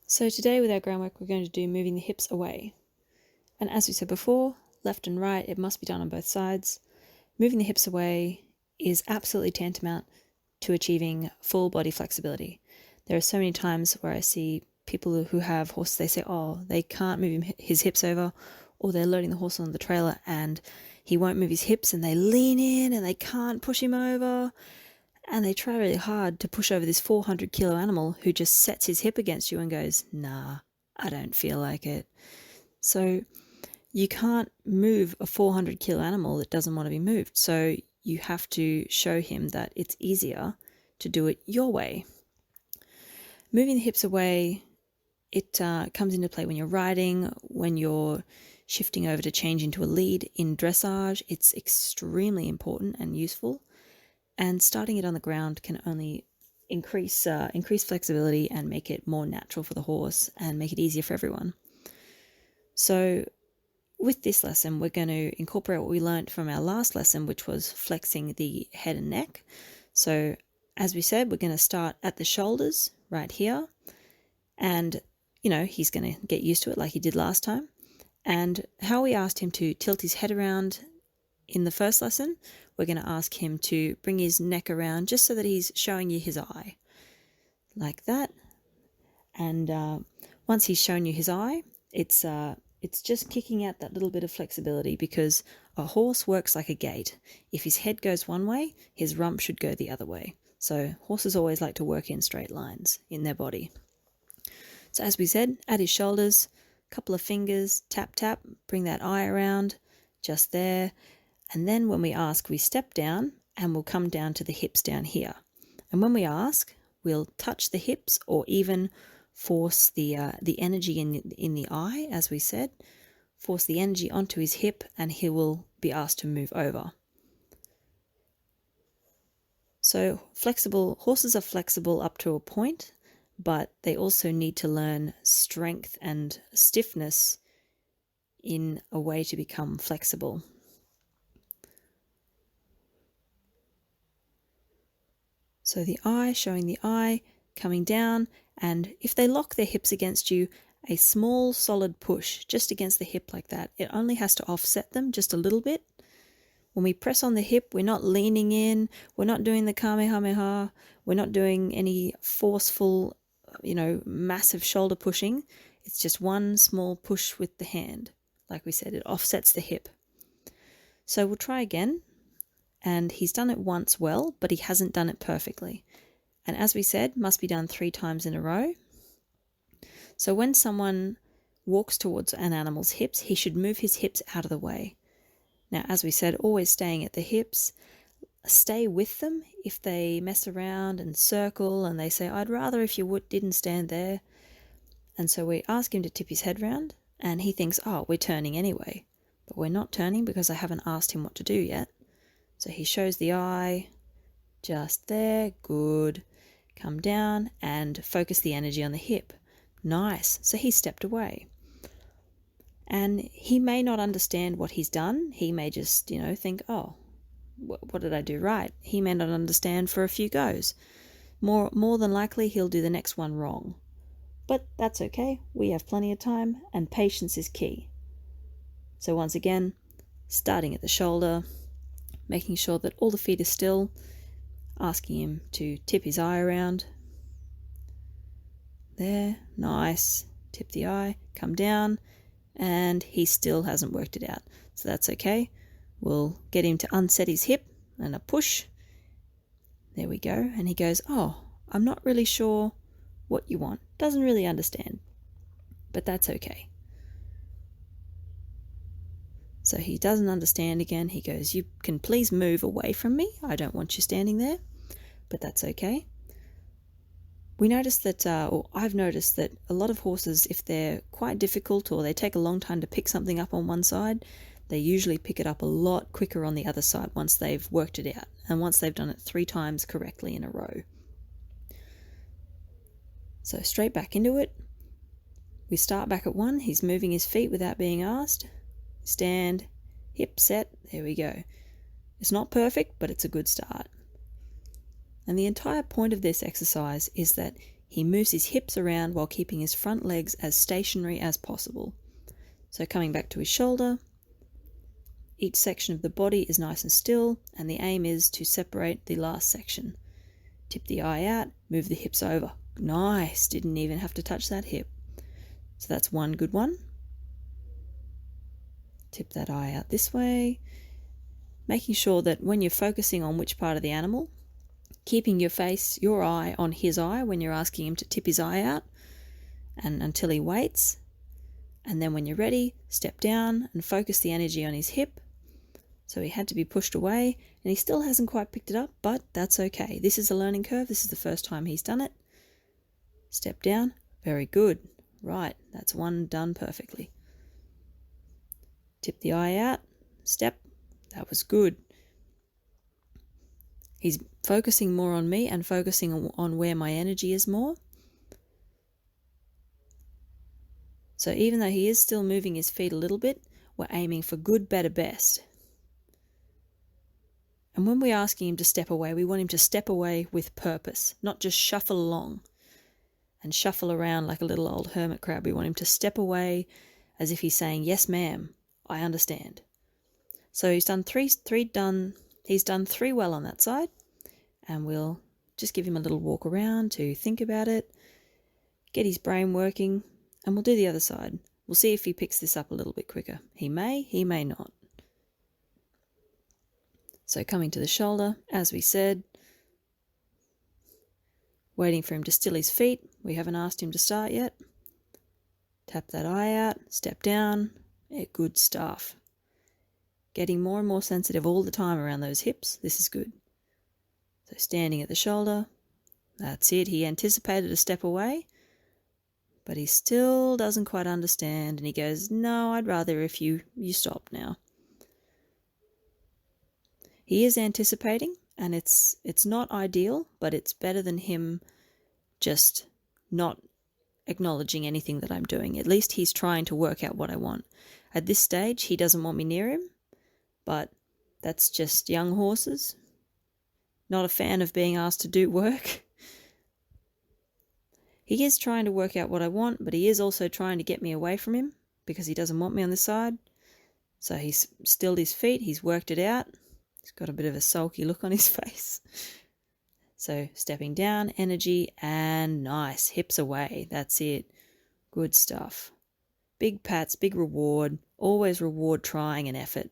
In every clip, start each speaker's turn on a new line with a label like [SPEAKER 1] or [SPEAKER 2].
[SPEAKER 1] So today with our groundwork, we're going to do moving the hips away. And as we said before, left and right, it must be done on both sides. Moving the hips away is absolutely tantamount to achieving full body flexibility. There are so many times where I see people who have horses, they say, oh, they can't move his hips over, or they're loading the horse on the trailer and he won't move his hips and they lean in and they can't push him over. And they try really hard to push over this 400-kilo animal who just sets his hip against you and goes, nah, I don't feel like it. So you can't move a 400-kilo animal that doesn't want to be moved. So you have to show him that it's easier to do it your way. Moving the hips away, it comes into play when you're riding, when you're shifting over to change into a lead in dressage. It's extremely important and useful. And starting it on the ground can only increase flexibility and make it more natural for the horse and make it easier for everyone. So with this lesson, we're going to incorporate what we learned from our last lesson, which was flexing the head and neck. So as we said, we're going to start at the shoulders right here. And, he's going to get used to it like he did last time. And how we asked him to tilt his head around in the first lesson, we're going to ask him to bring his neck around just so that he's showing you his eye, like that. And once he's shown you his eye, it's just kicking out that little bit of flexibility, because a horse works like a gate. If his head goes one way, his rump should go the other way. So horses always like to work in straight lines in their body. So as we said, at his shoulders, a couple of fingers, tap, tap, bring that eye around, just there. And then when we ask, we step down and we'll come down to the hips down here. And when we ask, we'll touch the hips or even force the energy in the eye, as we said, force the energy onto his hip, and he will be asked to move over. So horses are flexible up to a point, but they also need to learn strength and stiffness in a way to become flexible. So the eye, showing the eye, coming down, and if they lock their hips against you, a small solid push just against the hip like that. It only has to offset them just a little bit. When we press on the hip, we're not leaning in, we're not doing the kamehameha, we're not doing any forceful, massive shoulder pushing. It's just one small push with the hand. Like we said, it offsets the hip. So we'll try again. And he's done it once well, but he hasn't done it perfectly. And as we said, must be done 3 times in a row. So when someone walks towards an animal's hips, he should move his hips out of the way. Now, as we said, always staying at the hips. Stay with them if they mess around and circle and they say, I'd rather if you didn't stand there. And so we ask him to tip his head round, and he thinks, oh, we're turning anyway. But we're not turning because I haven't asked him what to do yet. So he shows the eye, just there, good. Come down and focus the energy on the hip. Nice. So he stepped away. And he may not understand what he's done. He may just, think, oh, what did I do right? He may not understand for a few goes. More than likely, he'll do the next one wrong. But that's okay. We have plenty of time, and patience is key. So once again, starting at the shoulder, making sure that all the feet are still, asking him to tip his eye around. There, nice. Tip the eye, come down, and he still hasn't worked it out. So that's okay. We'll get him to unset his hip and a push. There we go. And he goes, oh, I'm not really sure what you want. Doesn't really understand. But that's okay. So he doesn't understand again. He goes, you can please move away from me. I don't want you standing there, but that's okay. We noticed that, or I've noticed that a lot of horses, if they're quite difficult or they take a long time to pick something up on one side, they usually pick it up a lot quicker on the other side once they've worked it out and once they've done it 3 times correctly in a row. So straight back into it. We start back at 1. He's moving his feet without being asked. Stand, hip set, there we go. It's not perfect, but it's a good start. And the entire point of this exercise is that he moves his hips around while keeping his front legs as stationary as possible. So coming back to his shoulder, each section of the body is nice and still, and the aim is to separate the last section. Tip the eye out, move the hips over. Nice, didn't even have to touch that hip. So that's one good one. Tip that eye out this way, making sure that when you're focusing on which part of the animal, keeping your eye on his eye when you're asking him to tip his eye out, and until he waits. And then when you're ready, step down and focus the energy on his hip. So he had to be pushed away, and he still hasn't quite picked it up, but that's okay. This is a learning curve. This is the first time he's done it. Step down. Very good. Right, that's one done perfectly. Tip the eye out. Step. That was good. He's focusing more on me and focusing on where my energy is more. So even though he is still moving his feet a little bit, we're aiming for good, better, best. And when we're asking him to step away, we want him to step away with purpose, not just shuffle along and shuffle around like a little old hermit crab. We want him to step away as if he's saying, yes, ma'am, I understand. So he's done three well on that side, and we'll just give him a little walk around to think about it, get his brain working, and we'll do the other side. We'll see if he picks this up a little bit quicker. He may not. So coming to the shoulder, as we said, waiting for him to still his feet. We haven't asked him to start yet. Tap that eye out, step down. Yeah, good stuff. Getting more and more sensitive all the time around those hips. This is good. So standing at the shoulder. That's it. He anticipated a step away, but he still doesn't quite understand, and he goes, no, I'd rather if you stop now. He is anticipating, and it's not ideal, but it's better than him just not acknowledging anything that I'm doing. At least he's trying to work out what I want. At this stage, he doesn't want me near him, but that's just young horses. Not a fan of being asked to do work. He is trying to work out what I want, but he is also trying to get me away from him because he doesn't want me on this side. So he's stilled his feet, he's worked it out. He's got a bit of a sulky look on his face. So stepping down, energy, and nice. Hips away. That's it. Good stuff. Big pats, big reward. Always reward trying and effort.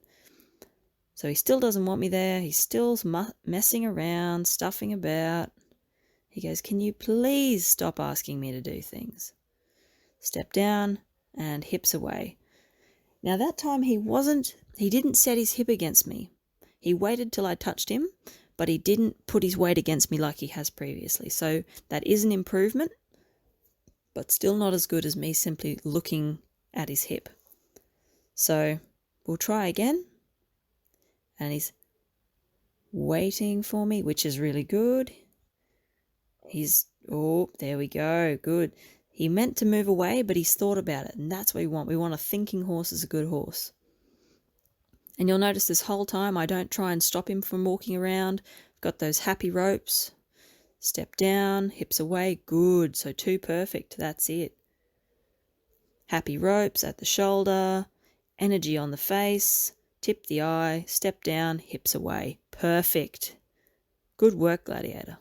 [SPEAKER 1] So he still doesn't want me there. He's still messing around, stuffing about. He goes, can you please stop asking me to do things? Step down and hips away. Now that time he didn't set his hip against me. He waited till I touched him, but he didn't put his weight against me like he has previously. So that is an improvement, but still not as good as me simply looking at his hip. So we'll try again. And he's waiting for me, which is really good. There we go, good. He meant to move away, but he's thought about it, and that's what we want. We want a thinking horse as a good horse. And you'll notice this whole time I don't try and stop him from walking around. I've got those happy ropes. Step down, hips away, good. So 2 perfect, that's it. Happy ropes at the shoulder, energy on the face, tip the eye, step down, hips away. Perfect. Good work, Gladiator.